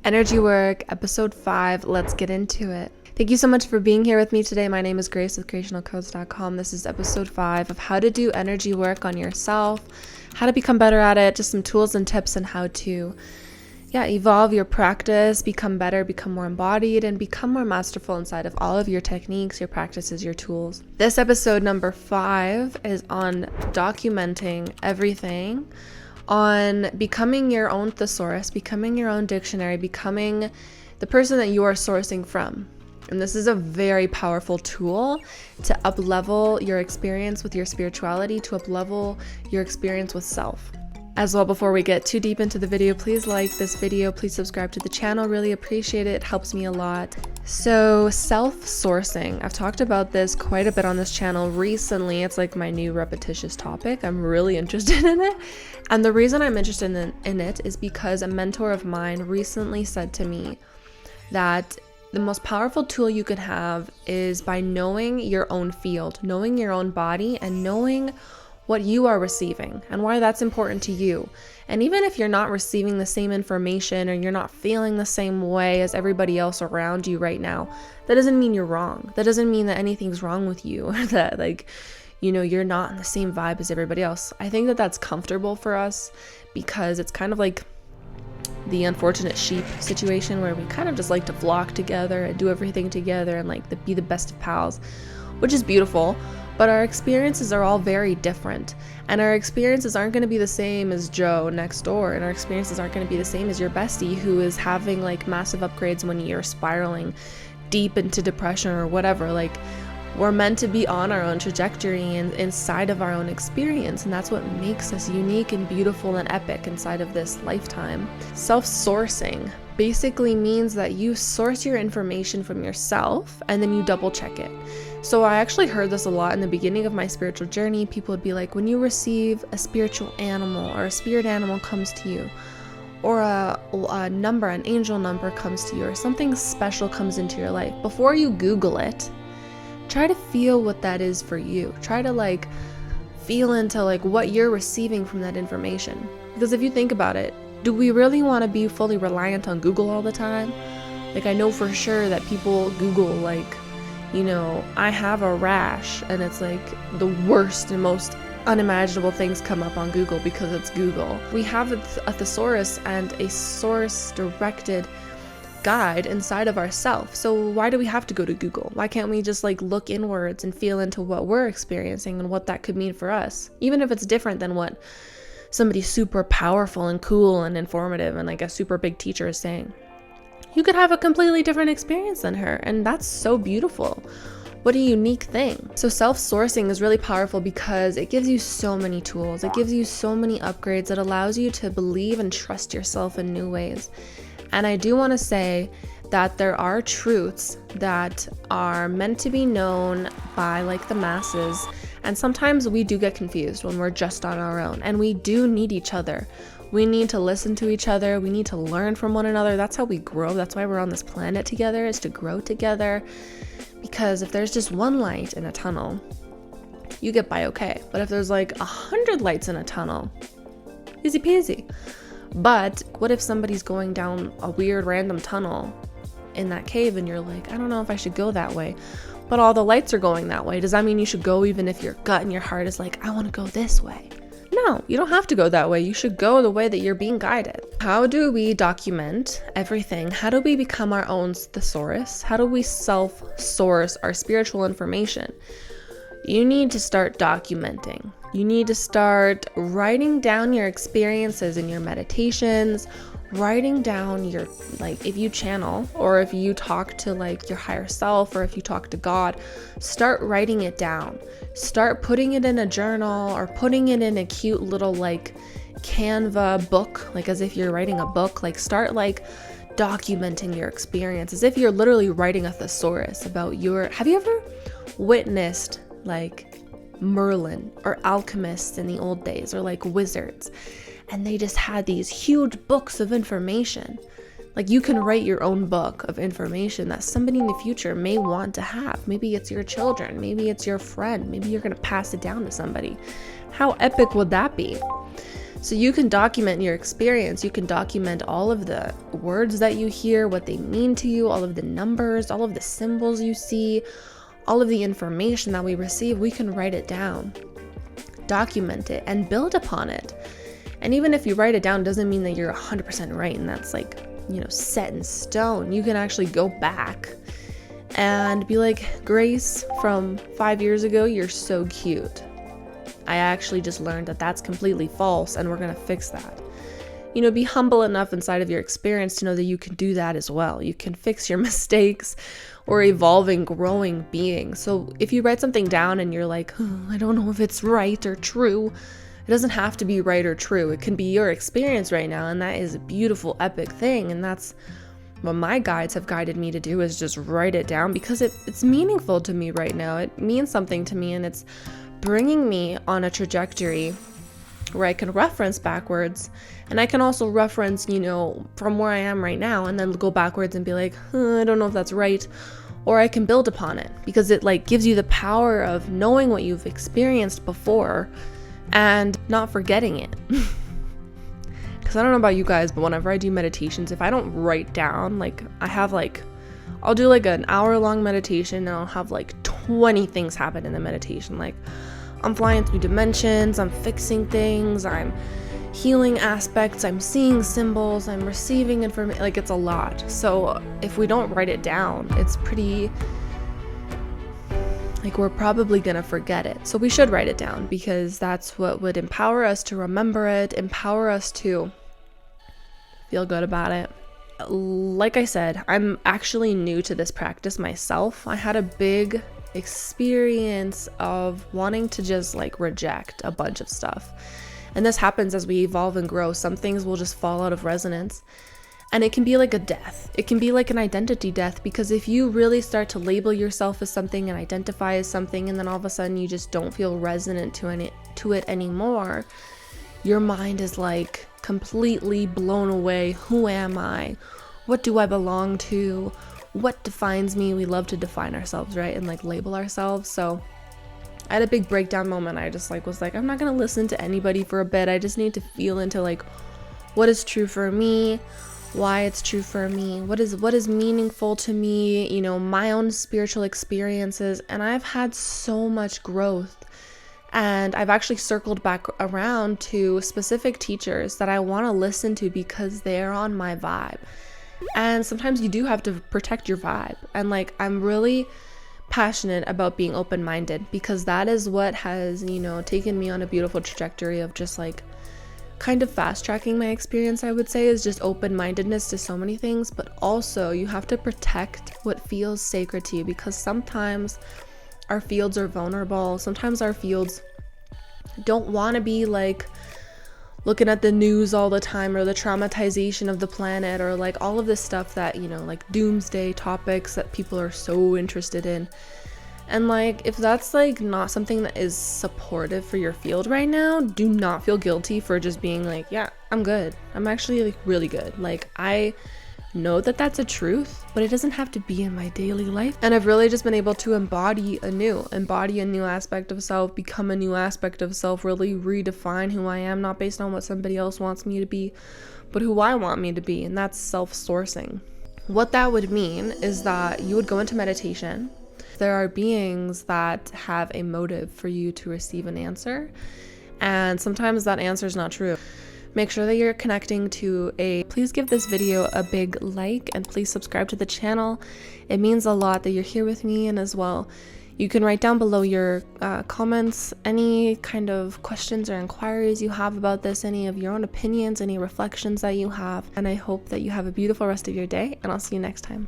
Energy work, episode 5. Let's get into it. Thank you so much for being here with me today. My name is Grace with creationalcodes.com. This is episode 5 of how to do energy work on yourself, how to become better at it, just some tools and tips on how to evolve your practice, become better, become more embodied, and become more masterful inside of all of your techniques, your practices, your tools. This episode number 5 is on documenting everything, on becoming your own thesaurus, becoming your own dictionary, becoming the person that you are sourcing from. And this is a very powerful tool to up-level your experience with your spirituality, to up-level your experience with self. As well, before we get too deep into the video, please like this video, please subscribe to the channel, really appreciate it, it helps me a lot. So self-sourcing, I've talked about this quite a bit on this channel recently. It's like my new repetitious topic. I'm really interested in it. And the reason I'm interested in it is because a mentor of mine recently said to me that the most powerful tool you could have is by knowing your own field, knowing your own body, and knowing what you are receiving and why that's important to you. And even if you're not receiving the same information or you're not feeling the same way as everybody else around you right now, that doesn't mean you're wrong. That doesn't mean that anything's wrong with you or that you're not in the same vibe as everybody else. I think that that's comfortable for us because it's kind of like the unfortunate sheep situation where we kind of just like to flock together and do everything together and be the best of pals, which is beautiful. But our experiences are all very different, and our experiences aren't going to be the same as Joe next door, and our experiences aren't going to be the same as your bestie who is having massive upgrades when you're spiraling deep into depression or whatever. We're meant to be on our own trajectory and inside of our own experience, and that's what makes us unique and beautiful and epic inside of this lifetime. Self-sourcing basically means that you source your information from yourself and then you double check it. So I actually heard this a lot in the beginning of my spiritual journey. People would be like, when you receive a spiritual animal or a spirit animal comes to you, or a number, an angel number comes to you, or something special comes into your life, before you Google it, try to feel what that is for you. Try to feel into what you're receiving from that information. Because if you think about it, do we really want to be fully reliant on Google all the time? I know for sure that people Google I have a rash, and it's the worst and most unimaginable things come up on Google because it's Google. We have a thesaurus and a source-directed guide inside of ourselves. So why do we have to go to Google? Why can't we just look inwards and feel into what we're experiencing and what that could mean for us? Even if it's different than what somebody super powerful and cool and informative and a super big teacher is saying. You could have a completely different experience than her, and that's so beautiful. What a unique thing. So self-sourcing is really powerful because it gives you so many tools. It gives you so many upgrades. It allows you to believe and trust yourself in new ways. And I do want to say that there are truths that are meant to be known by the masses. And sometimes we do get confused when we're just on our own, and we do need each other. We need to listen to each other. We need to learn from one another. That's how we grow. That's why we're on this planet together, is to grow together. Because if there's just one light in a tunnel, you get by okay. But if there's 100 lights in a tunnel, easy peasy. But what if somebody's going down a weird random tunnel in that cave and you're I don't know if I should go that way, but all the lights are going that way. Does that mean you should go even if your gut and your heart is I want to go this way? No, you don't have to go that way. You should go the way that you're being guided. How do we document everything? How do we become our own thesaurus? How do we self-source our spiritual information? You need to start documenting. You need to start writing down your experiences in your meditations, writing down your, if you channel or if you talk to your higher self or if you talk to God, start writing it down. Start putting it in a journal or putting it in a cute little Canva book, as if you're writing a book. Start documenting your experience as if you're literally writing a thesaurus about have you ever witnessed Merlin or alchemists in the old days, or wizards, and they just had these huge books of information? You can write your own book of information that somebody in the future may want to have. Maybe it's your children, maybe it's your friend, maybe you're going to pass it down to somebody. How epic would that be? So you can document your experience. You can document all of the words that you hear, what they mean to you, all of the numbers, all of the symbols you see, all of the information that we receive. We can write it down, document it, and build upon it. And even if you write it down, doesn't mean that you're 100% right and that's like, set in stone. You can actually go back and be like, Grace, from 5 years ago, you're so cute. I actually just learned that that's completely false, and we're going to fix that. Be humble enough inside of your experience to know that you can do that as well. You can fix your mistakes or evolving, growing being. So if you write something down and you're like, I don't know if it's right or true, it doesn't have to be right or true. It can be your experience right now, and that is a beautiful, epic thing. And that's what my guides have guided me to do, is just write it down, because it's meaningful to me right now. It means something to me, and it's bringing me on a trajectory where I can reference backwards, and I can also reference, from where I am right now, and then go backwards and be like, I don't know if that's right, or I can build upon it, because it gives you the power of knowing what you've experienced before and not forgetting it. Because I don't know about you guys, but whenever I do meditations, if I don't write down, I'll do an hour-long meditation, and I'll have 20 things happen in the meditation. I'm flying through dimensions, I'm fixing things, I'm healing aspects, I'm seeing symbols, I'm receiving information. It's a lot. So if we don't write it down, it's pretty, we're probably gonna forget it. So we should write it down, because that's what would empower us to remember it, empower us to feel good about it. Like I said, I'm actually new to this practice myself. I had a big experience of wanting to just reject a bunch of stuff. And this happens as we evolve and grow. Some things will just fall out of resonance. And it can be like a death. It can be like an identity death, because if you really start to label yourself as something and identify as something, and then all of a sudden you just don't feel resonant to it anymore, your mind is completely blown away. Who am I? What do I belong to? What defines me? We love to define ourselves, right? And label ourselves. So I had a big breakdown moment. I just was I'm not gonna listen to anybody for a bit. I just need to feel into what is true for me, why it's true for me, what is meaningful to me, my own spiritual experiences. And I've had so much growth, and I've actually circled back around to specific teachers that I want to listen to because they're on my vibe. And sometimes you do have to protect your vibe. And I'm really passionate about being open-minded, because that is what has, taken me on a beautiful trajectory of just kind of fast-tracking my experience, I would say, is just open-mindedness to so many things. But also you have to protect what feels sacred to you, because sometimes our fields are vulnerable. Sometimes our fields don't want to be looking at the news all the time, or the traumatization of the planet, or all of this stuff that, doomsday topics that people are so interested in. And if that's not something that is supportive for your field right now, do not feel guilty for just being yeah, I'm good. I'm actually really good. I know that that's a truth, but it doesn't have to be in my daily life. And I've really just been able to embody a new aspect of self, become a new aspect of self, really redefine who I am, not based on what somebody else wants me to be, but who I want me to be. And that's self-sourcing. What that would mean is that you would go into meditation. There are beings that have a motive for you to receive an answer, and sometimes that answer is not true. Make sure that you're connecting to please give this video a big like, and please subscribe to the channel. It means a lot that you're here with me. And as well, you can write down below your comments any kind of questions or inquiries you have about this, any of your own opinions, any reflections that you have. And I hope that you have a beautiful rest of your day, and I'll see you next time.